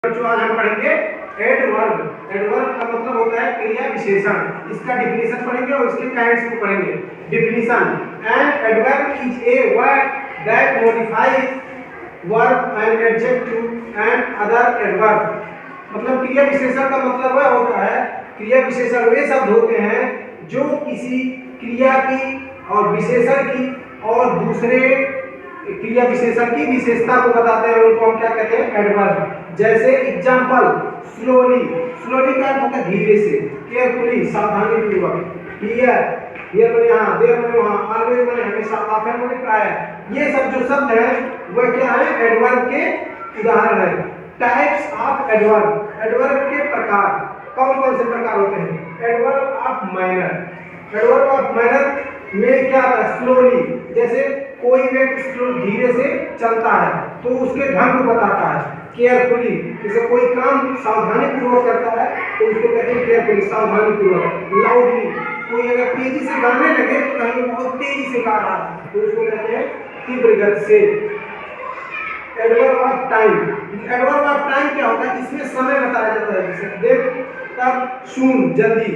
बच्चों आज हम पढ़ेंगे एडवर्ब। एडवर्ब का मतलब होता है क्रिया विशेषण। इसका डिफिनीशन पढ़ेंगे और इसके काइंड्स को पढ़ेंगे। Definition: an adverb is a word that modifies verb and adjective and other adverb. मतलब क्रिया विशेषण का मतलब वह होता है, क्रिया विशेषण वे शब्द होते हैं जो किसी क्रिया की और विशेषण की और दूसरे क्रिया विशेषण की विशेषता को बताते हैं, उनको हम क्या कहते हैं? एडवर्ब। जैसे एग्जांपल: स्लोली। स्लोली का अर्थ होता है धीरे से, केयरफुली सावधानी पूर्वक, हियर हियर माने यहाँ, देयर माने वहाँ, ऑलवेज माने हमेशा, ऑफन माने प्राय। ये सब जो शब्द हैं वह क्या है? एडवर्ब के उदाहरण हैं। Types of adverb. एडवर्ब के प्रकार कौन कौन से प्रकार होते हैं? Adverb of minor. Adverb of minor में क्या आता है? स्लोली, जैसे कोई व्यक्ति धीरे से चलता है तो उसके ढंग को बताता है। केयरफुली, जैसे कोई काम सावधानी पूर्वक करता है तो उसको कहते हैं केयरफुली, सावधानी पूर्वक। लाउडली, कोई अगर तेजी से गाने लगे तो कहीं बहुत तेजी से गा रहा है तो उसको कहते हैं तीव्र गति से। Adverb of time. Adverb of time क्या होता है? इसमें समय बताया जाता है, जैसे देर, तब, सून, जल्दी,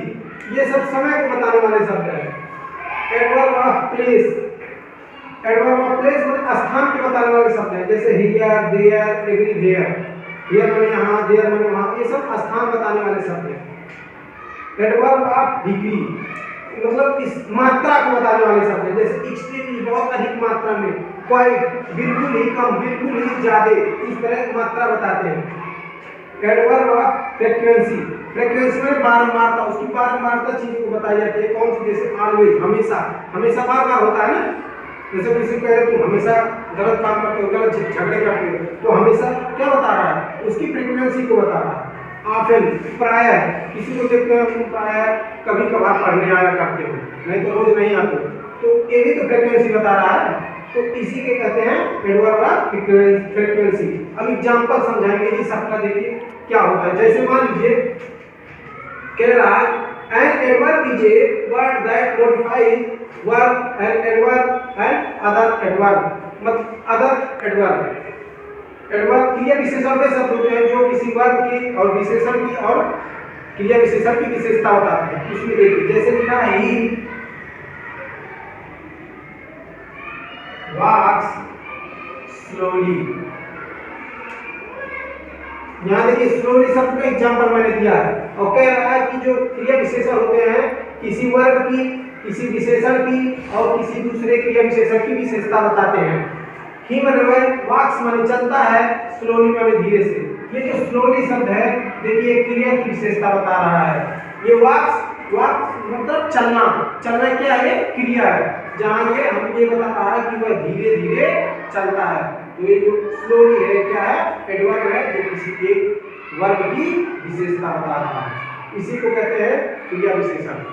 ये सब समय को बताने वाले शब्द हैं। Adverb of place. Adverb of place मतलब स्थान को बताने वाले शब्द हैं, जैसे हियर, देयर, एवरीवेयर। हियर माने यहाँ, देयर माने वहाँ, ये सब स्थान बताने वाले शब्द हैं। एडवर्ब ऑफ डिग्री मतलब इस मात्रा को बताने वाले शब्द हैं, जैसे एक्सट्रीमली बहुत अधिक मात्रा में, क्वाइट बिल्कुल ही कम, बिल्कुल ही ज्यादा, इस तरह की मात्रा बताते हैं। Adverb of frequency. फ्रीक्वेंसी में बारंबारता, उसकी बारंबारता चीजों को बताई जाती है। कौन सी? जैसे ऑलवेज, हमेशा, हमेशा बार बार होता है ना। जैसे किसी को कह रहे तुम हमेशा गलत काम करते हो, गलत झगड़े करते हो, तो हमेशा क्या बता रहा है? उसकी फ्रीक्वेंसी को बता रहा है। ऑफन, प्रायः, किसी को देखते हैं तुम प्रायः कभी कभार पढ़ने आया करते हो, नहीं तो रोज नहीं आते हो, तो ये भी तो फ्रीक्वेंसी बता रहा है। तो इसी के कहते हैं एडवर्ब ऑफ फ्रीक्वेंसी। अब एग्जांपल समझाएंगे इस सबका, देखिए क्या होता है। जैसे मान लीजिए कह रहा है an adverb is a word that modifies verb and adverb and other adverb. मतलब अदर एडवर्ब, एडवर्ब क्रिया विशेषण वे शब्द होते हैं जो किसी वर्ब की और विशेषण की और क्रिया विशेषण की विशेषता बताते हैं। इसमें देखिए जैसे लिखा है ही walks slowly। यहाँ देखिए स्लोली शब्द का एग्जांपल मैंने दिया है और कह रहा है कि जो क्रिया विशेषण होते हैं किसी वर्ग की, किसी विशेषण की और किसी दूसरे क्रिया विशेषण की विशेषता बताते हैं। ही माने वॉक्स माने चलता है, स्लोली माने धीरे से। ये जो स्लोली शब्द है देखिए क्रिया की विशेषता बता रहा है। ये वॉक्स मतलब चलना, चलना क्या है? क्रिया है, जहाँ ये हम ये बता रहा है कि वह धीरे धीरे चलता है। तो ये जो स्लोली है क्या है? एडवर्ब है जो किसी एक वर्ग की विशेषता बता रहा है। इसी को कहते हैं क्रिया विशेषण।